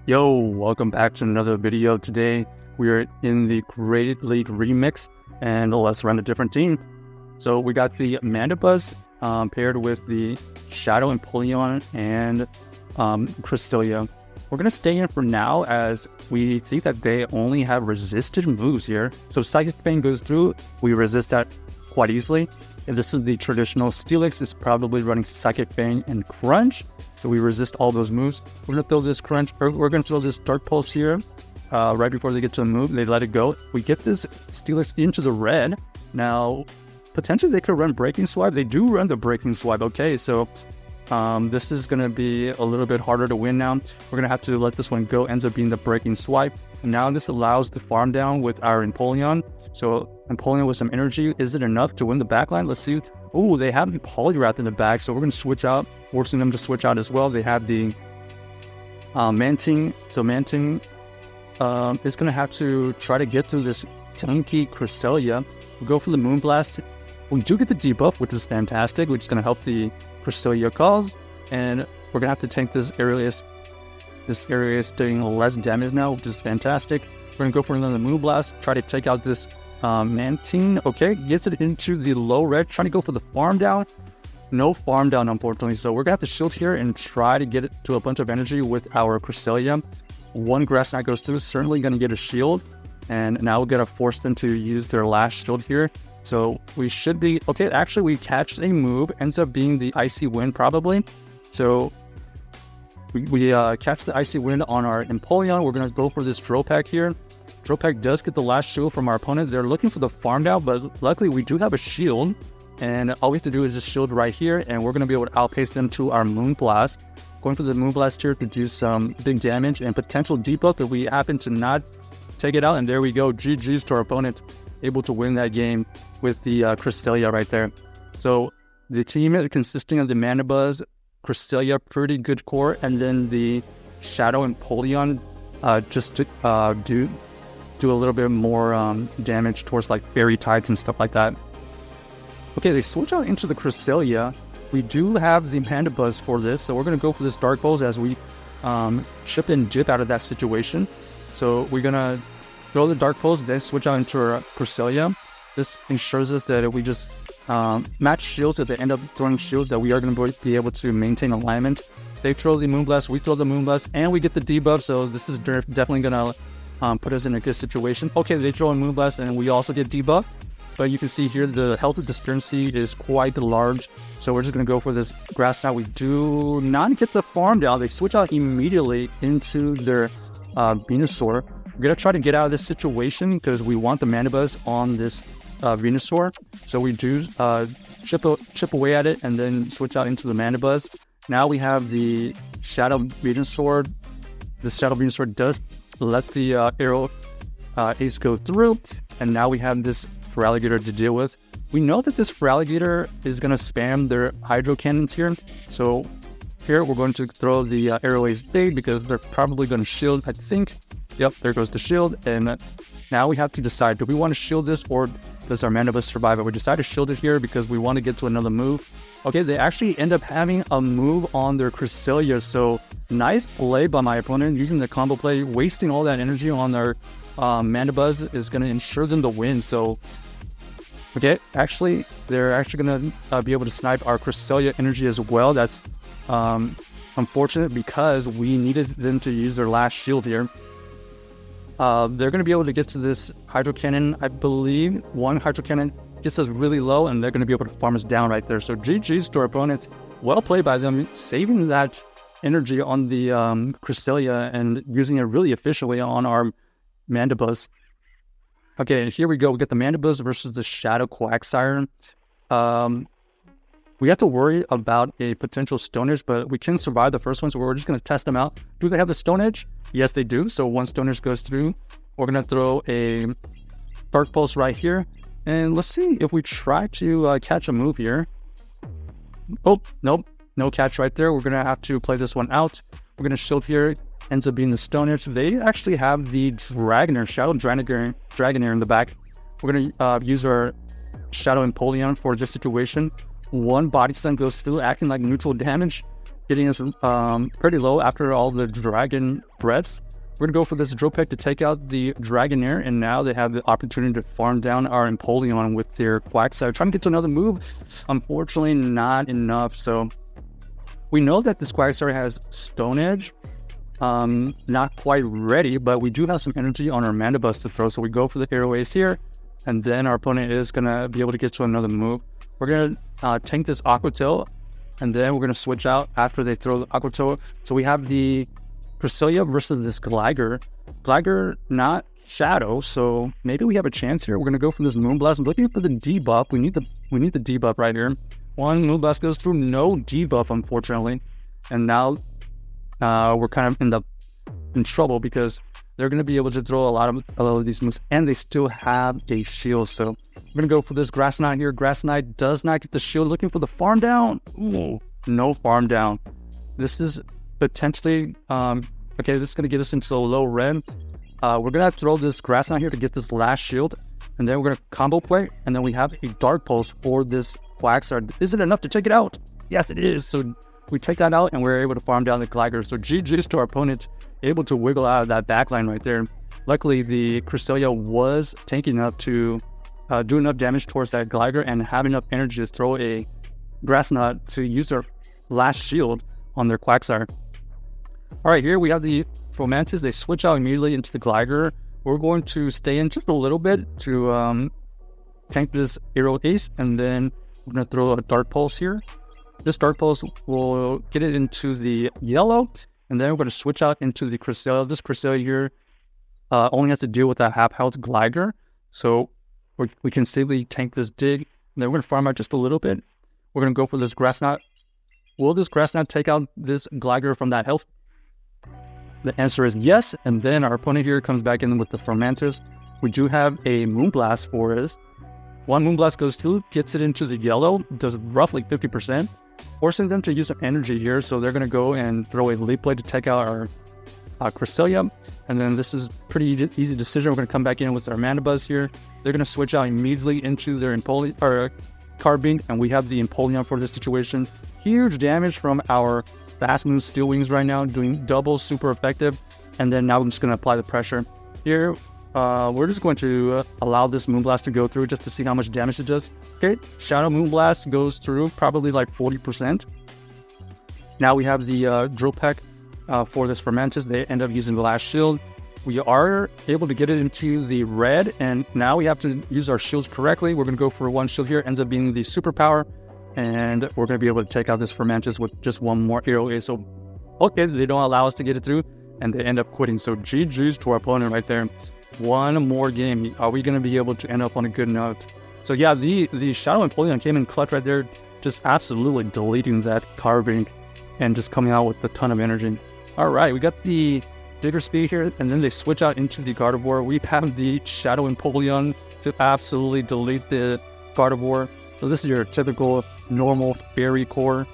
Yo, welcome back to another video. Today we are in the Great League Remix, and let's run a different team. So we got the Mandibuzz paired with the Shadow Empoleon and Cresselia. We're going to stay in for now as we think that they only have resisted moves here. So Psychic Fang goes through, we resist that quite easily. If this is the traditional Steelix, it's probably running Psychic Fang and Crunch. So we resist all those moves. We're going to throw this Crunch, or we're going to throw this Dark Pulse here right before they get to the move. They let it go. We get this Steelix into the red. Now, potentially they could run Breaking Swipe. They do run the Breaking Swipe. Okay, so this is going to be a little bit harder to win now. We're going to have to let this one go. Ends up being the Breaking Swipe. And now this allows the farm down with our Empoleon. So Empoleon with some energy. Is it enough to win the backline? Let's see. Oh, they have the Poliwrath in the back. So we're going to switch out, forcing them to switch out as well. They have the Manting. So Manting is going to have to try to get through this tanky Cresselia. We'll go for the Moonblast. We do get the debuff, which is fantastic, which is going to help the Cresselia cause. And we're going to have to tank this Aerius. This area is doing less damage now, which is fantastic. We're going to go for another Moonblast, try to take out this Manting. Okay, gets it into the low red, trying to go for the farm down. No farm down, unfortunately. So we're going to have to shield here and try to get it to a bunch of energy with our Cresselia. One Grass Knot goes through, certainly going to get a shield. And now we're going to force them to use their last shield here. So we should be... Okay, actually we catch a move, ends up being the Icy Wind probably. So... We catch the Icy Wind on our Empoleon. We're going to go for this Dropack here. Dropack does get the last shield from our opponent. They're looking for the farm down, but luckily we do have a shield. And all we have to do is just shield right here, and we're going to be able to outpace them to our Moonblast. Going for the Moonblast here to do some big damage and potential debuff if we happen to not take it out. And there we go. GG's to our opponent. Able to win that game with the Cresselia right there. So the team consisting of the Mandibuzz, Cresselia, pretty good core, and then the Shadow Empoleon just to do a little bit more damage towards like fairy types and stuff like that. Okay, they switch out into the Cresselia. We do have the Mandibuzz for this, so we're going to go for this Dark Pulse as we chip and dip out of that situation. So we're going to throw the Dark Pulse, then switch out into our Cresselia. This ensures us that if we just match shields, if they end up throwing shields, that we are going to be able to maintain alignment. They throw the Moonblast, we throw the Moonblast, and we get the debuff, so this is definitely going to put us in a good situation. Okay, they throw a Moonblast, and we also get debuff, but you can see here the health of Disturbancy is quite large, so we're just going to go for this Grass Knot. We do not get the farm down. They switch out immediately into their Venusaur. We're going to try to get out of this situation because we want the Mandibuzz on this Venusaur. So we do chip away at it and then switch out into the Mandibuzz. Now we have the Shadow Venusaur. The Shadow Venusaur does let the Arrow Ace go through. And now we have this Feraligatr to deal with. We know that this Feraligatr is going to spam their Hydro Cannons here. So here we're going to throw the Arrow Ace big because they're probably going to shield, I think. Yep, there goes the shield. And now we have to decide, do we want to shield this or does our Mandibuzz survive it? We decide to shield it here because we want to get to another move. Okay, they actually end up having a move on their Cresselia, so nice play by my opponent using the combo play. Wasting all that energy on their Mandibuzz is going to ensure them the win. So, okay, actually, they're actually going to be able to snipe our Cresselia energy as well. That's unfortunate because we needed them to use their last shield here. They're going to be able to get to this Hydro Cannon. I believe one Hydro Cannon gets us really low, and they're going to be able to farm us down right there. So GG's to our opponent. Well played by them, saving that energy on the Cresselia and using it really efficiently on our Mandibuzz. Okay, here we go. We get the Mandibuzz versus the Shadow Quagsire. We have to worry about a potential Stone Edge, but we can survive the first one, so we're just going to test them out. Do they have the Stone Edge? Yes, they do. So one Stone Edge goes through. We're going to throw a Dark Pulse right here. And let's see if we try to catch a move here. Oh, nope. No catch right there. We're going to have to play this one out. We're going to shield here. Ends up being the Stone Edge. They actually have the Dragonair, Shadow Dragonair in the back. We're going to use our Shadow Empoleon for this situation. One Body Slam goes through, acting like neutral damage. getting us pretty low after all the dragon breaths. We're going to go for this drill peck to take out the Dragonair, and now they have the opportunity to farm down our Empoleon with their Quagsire. Trying to get to another move, unfortunately not enough. So we know that this Quagsire has Stone Edge, not quite ready, but we do have some energy on our Mandibuzz to throw. So we go for the Aero Ace here, and then our opponent is going to be able to get to another move. We're going to tank this Aqua Tail, and then we're going to switch out after they throw the Aqua Tail. So we have the Cresselia versus this Gligar. Gligar not Shadow, so maybe we have a chance here. We're gonna go for this Moonblast. I'm looking for the debuff. We need the debuff right here. One Moonblast goes through, no debuff unfortunately, and now we're kind of in trouble because they're gonna be able to throw a lot of these moves, and they still have a shield. So we're gonna go for this Grass Knot here. Grass Knot does not get the shield. Looking for the farm down. Ooh, no farm down. This is potentially okay, this is going to get us into a low red. We're going to throw this Grass Knot here to get this last shield, and then we're going to combo play, and then we have a Dark Pulse for this Quagsire. Is it enough to take it out? Yes, it is. So we take that out, and we're able to farm down the Gligar. So GG's to our opponent, able to wiggle out of that backline right there. Luckily, the Cresselia was tanking enough to do enough damage towards that Gligar and have enough energy to throw a Grass Knot to use their last shield on their Quagsire. All right, here we have the Fomantis. They switch out immediately into the Gligar. We're going to stay in just a little bit to tank this Aero Ace, and then we're going to throw a Dark Pulse here. This Dark Pulse will get it into the yellow, and then we're going to switch out into the Cresselia. This Cresselia here only has to deal with that half-health Gligar, so we can safely tank this dig. And then we're going to farm out just a little bit. We're going to go for this Grass Knot. Will this Grass Knot take out this Gligar from that health? The answer is yes, and then our opponent here comes back in with the Fomantis. We do have a Moonblast for us. One Moonblast goes through, gets it into the yellow, does roughly 50%, forcing them to use some energy here. So they're going to go and throw a Leap Blade to take out our Cresselia. And then this is pretty easy decision. We're going to come back in with our Mandibuzz here. They're going to switch out immediately into their Carbink, and we have the Empoleon for this situation. Huge damage from our Fast Move Steel Wings right now, doing double, super effective. And then now I'm just going to apply the pressure. Here, we're just going to allow this Moonblast to go through just to see how much damage it does. Okay, Shadow Moonblast goes through probably like 40%. Now we have the Drill Peck for this Fomantis. They end up using the last shield. We are able to get it into the red, and now we have to use our shields correctly. We're going to go for one shield here, ends up being the superpower. And we're going to be able to take out this Fomantis with just one more Aero Ace. So, okay, they don't allow us to get it through, and they end up quitting. So, GG's to our opponent right there. One more game. Are we going to be able to end up on a good note? So, yeah, the Shadow Empoleon came in clutch right there, just absolutely deleting that Carbink and just coming out with a ton of energy. All right, we got the Digger Speed here, and then they switch out into the Gardevoir. We have the Shadow Empoleon to absolutely delete the Gardevoir. So this is your typical normal fairy core.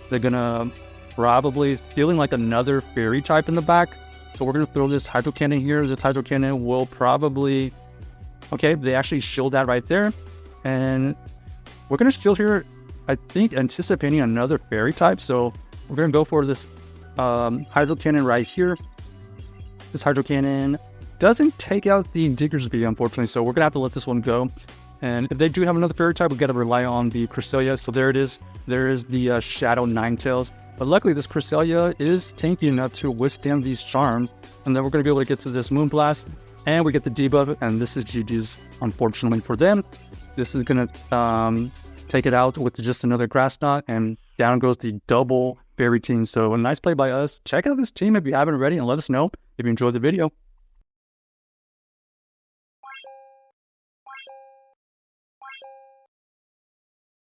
They're gonna probably stealing like another fairy type in the back. So we're gonna throw this Hydro Cannon here. This Hydro Cannon will probably, okay, they actually shield that right there. And we're gonna shield here, I think, anticipating another fairy type. So we're gonna go for this Hydro Cannon right here. This Hydro Cannon doesn't take out the Digger's Bee, unfortunately. So we're gonna have to let this one go. And if they do have another fairy type, we've got to rely on the Cresselia. So there it is. There is the Shadow Ninetales. But luckily, this Cresselia is tanky enough to withstand these charms. And then we're going to be able to get to this Moonblast. And we get the debuff. And this is GG's, unfortunately for them. This is going to take it out with just another Grass Knot. And down goes the double fairy team. So a nice play by us. Check out this team if you haven't already. And let us know if you enjoyed the video.